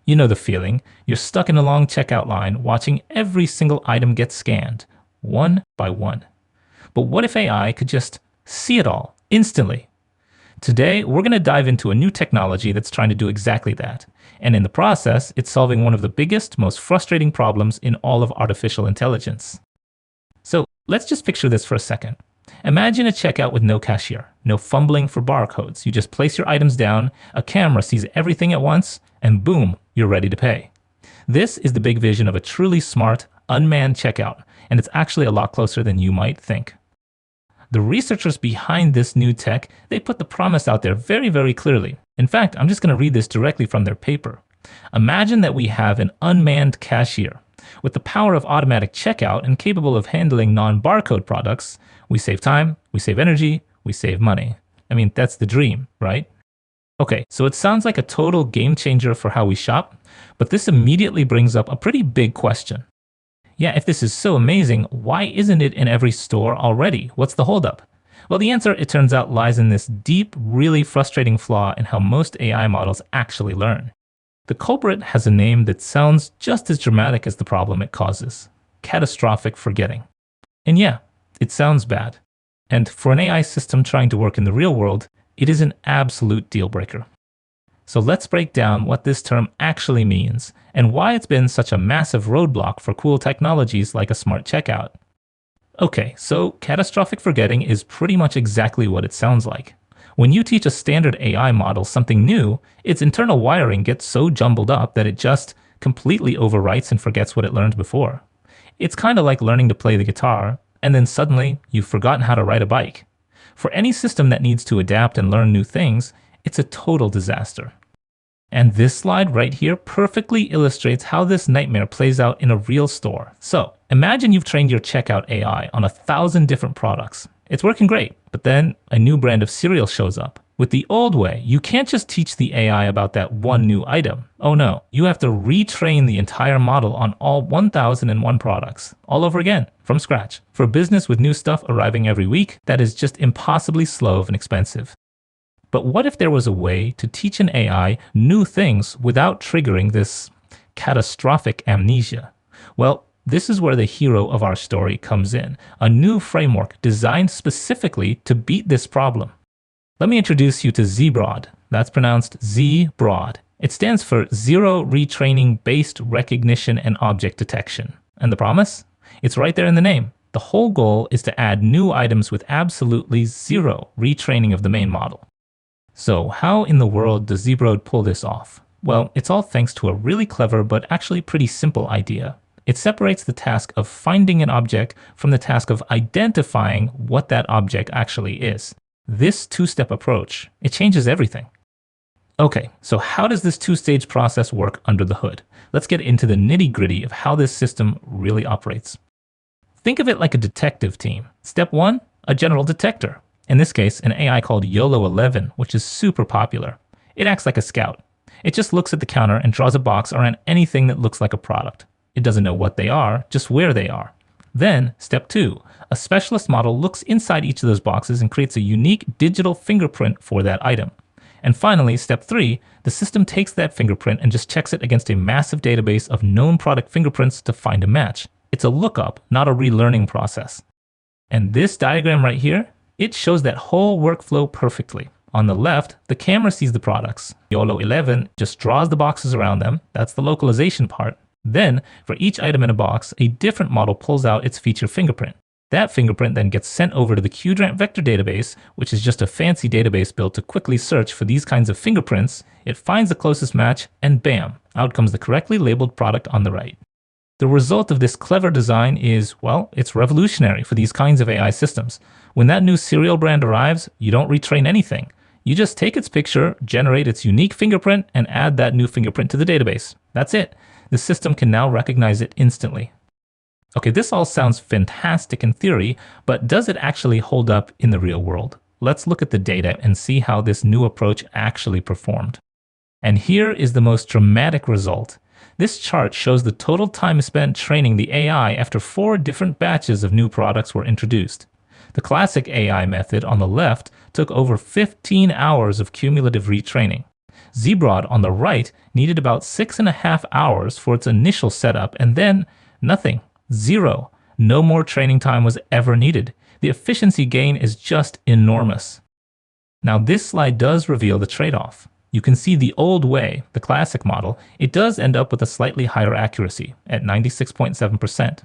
You know the feeling. You're stuck in a long checkout line watching every single item get scanned, one by one. But what if AI could just see it all instantly? Today, we're going to dive into a new technology that's trying to do exactly that. And in the process, it's solving one of the biggest, most frustrating problems in all of artificial intelligence. So let's just picture this for a second. Imagine a checkout with no cashier, no fumbling for barcodes. You just place your items down, a camera sees everything at once, and boom, you're ready to pay. This is the big vision of a truly smart, unmanned checkout, and it's actually a lot closer than you might think. The researchers behind this new tech, they put the promise out there very, very clearly. In fact, I'm just going to read this directly from their paper. Imagine that we have an unmanned cashier. With the power of automatic checkout and capable of handling non-barcode products, we save time, we save energy, we save money. I mean, that's the dream, right? Okay, so it sounds like a total game changer for how we shop, but this immediately brings up a pretty big question. Yeah, if this is so amazing, why isn't it in every store already? What's the holdup? Well, the answer, it turns out, lies in this deep, really frustrating flaw in how most AI models actually learn. The culprit has a name that sounds just as dramatic as the problem it causes: catastrophic forgetting. And yeah, it sounds bad. And for an AI system trying to work in the real world, it is an absolute deal breaker. So let's break down what this term actually means and why it's been such a massive roadblock for cool technologies like a smart checkout. Okay, so catastrophic forgetting is pretty much exactly what it sounds like. When you teach a standard AI model something new, its internal wiring gets so jumbled up that it just completely overwrites and forgets what it learned before. It's kind of like learning to play the guitar, and then suddenly you've forgotten how to ride a bike. For any system that needs to adapt and learn new things, it's a total disaster. And this slide right here perfectly illustrates how this nightmare plays out in a real store. So imagine you've trained your checkout AI on 1,000 different products. It's working great, but then a new brand of cereal shows up. With the old way, you can't just teach the AI about that one new item. Oh no, you have to retrain the entire model on all 1,001 products, all over again, from scratch. For a business with new stuff arriving every week, that is just impossibly slow and expensive. But what if there was a way to teach an AI new things without triggering this catastrophic amnesia? Well, this is where the hero of our story comes in, a new framework designed specifically to beat this problem. Let me introduce you to ZeBROD. That's pronounced ZeBROD. It stands for Zero-Retraining Based Recognition and Object Detection. And the promise? It's right there in the name. The whole goal is to add new items with absolutely zero retraining of the main model. So how in the world does ZeBROD pull this off? Well, it's all thanks to a really clever but actually pretty simple idea. It separates the task of finding an object from the task of identifying what that object actually is. This two-step approach, it changes everything. Okay, so how does this two-stage process work under the hood? Let's get into the nitty-gritty of how this system really operates. Think of it like a detective team. Step 1, a general detector. In this case, an AI called YOLO 11, which is super popular. It acts like a scout. It just looks at the counter and draws a box around anything that looks like a product. It doesn't know what they are, just where they are. Then, step 2, a specialist model looks inside each of those boxes and creates a unique digital fingerprint for that item. And finally, step 3, the system takes that fingerprint and just checks it against a massive database of known product fingerprints to find a match. It's a lookup, not a relearning process. And this diagram right here, it shows that whole workflow perfectly. On the left, the camera sees the products. YOLO 11 just draws the boxes around them. That's the localization part. Then, for each item in a box, a different model pulls out its feature fingerprint. That fingerprint then gets sent over to the Qdrant vector database, which is just a fancy database built to quickly search for these kinds of fingerprints. It finds the closest match, and bam, out comes the correctly labeled product on the right. The result of this clever design is, well, it's revolutionary for these kinds of AI systems. When that new cereal brand arrives, you don't retrain anything. You just take its picture, generate its unique fingerprint, and add that new fingerprint to the database. That's it. The system can now recognize it instantly. Okay, this all sounds fantastic in theory, but does it actually hold up in the real world? Let's look at the data and see how this new approach actually performed. And here is the most dramatic result. This chart shows the total time spent training the AI after 4 different batches of new products were introduced. The classic AI method on the left took over 15 hours of cumulative retraining. ZeBROD on the right needed about 6.5 hours for its initial setup, and then nothing. Zero. No more training time was ever needed. The efficiency gain is just enormous. Now this slide does reveal the trade-off. You can see the old way, the classic model, it does end up with a slightly higher accuracy at 96.7%.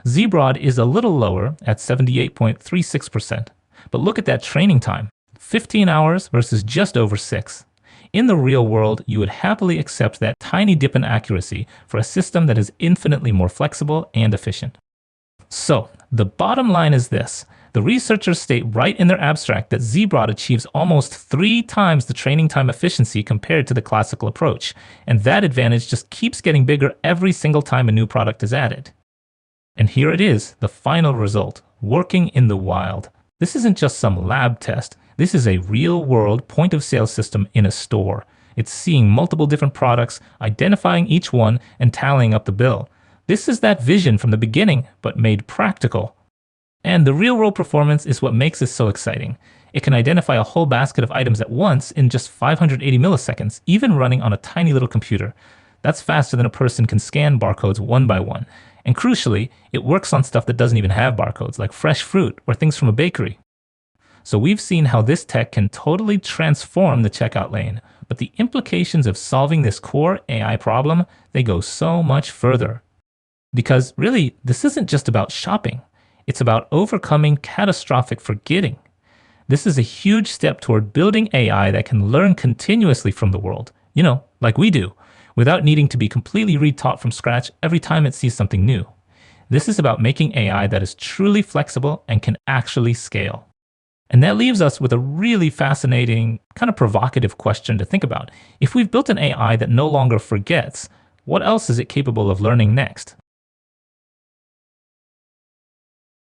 ZeBROD is a little lower at 78.36%. But look at that training time, 15 hours versus just over 6. In the real world, you would happily accept that tiny dip in accuracy for a system that is infinitely more flexible and efficient. So, the bottom line is this. The researchers state right in their abstract that ZeBROD achieves almost 3 times the training time efficiency compared to the classical approach, and that advantage just keeps getting bigger every single time a new product is added. And here it is, the final result, working in the wild. This isn't just some lab test. This is a real-world point-of-sale system in a store. It's seeing multiple different products, identifying each one, and tallying up the bill. This is that vision from the beginning, but made practical. And the real-world performance is what makes this so exciting. It can identify a whole basket of items at once in just 580 milliseconds, even running on a tiny little computer. That's faster than a person can scan barcodes one by one. And crucially, it works on stuff that doesn't even have barcodes, like fresh fruit or things from a bakery. So we've seen how this tech can totally transform the checkout lane, but the implications of solving this core AI problem, they go so much further. Because really, this isn't just about shopping. It's about overcoming catastrophic forgetting. This is a huge step toward building AI that can learn continuously from the world, like we do, without needing to be completely retaught from scratch every time it sees something new. This is about making AI that is truly flexible and can actually scale. And that leaves us with a really fascinating, kind of provocative question to think about. If we've built an AI that no longer forgets, what else is it capable of learning next?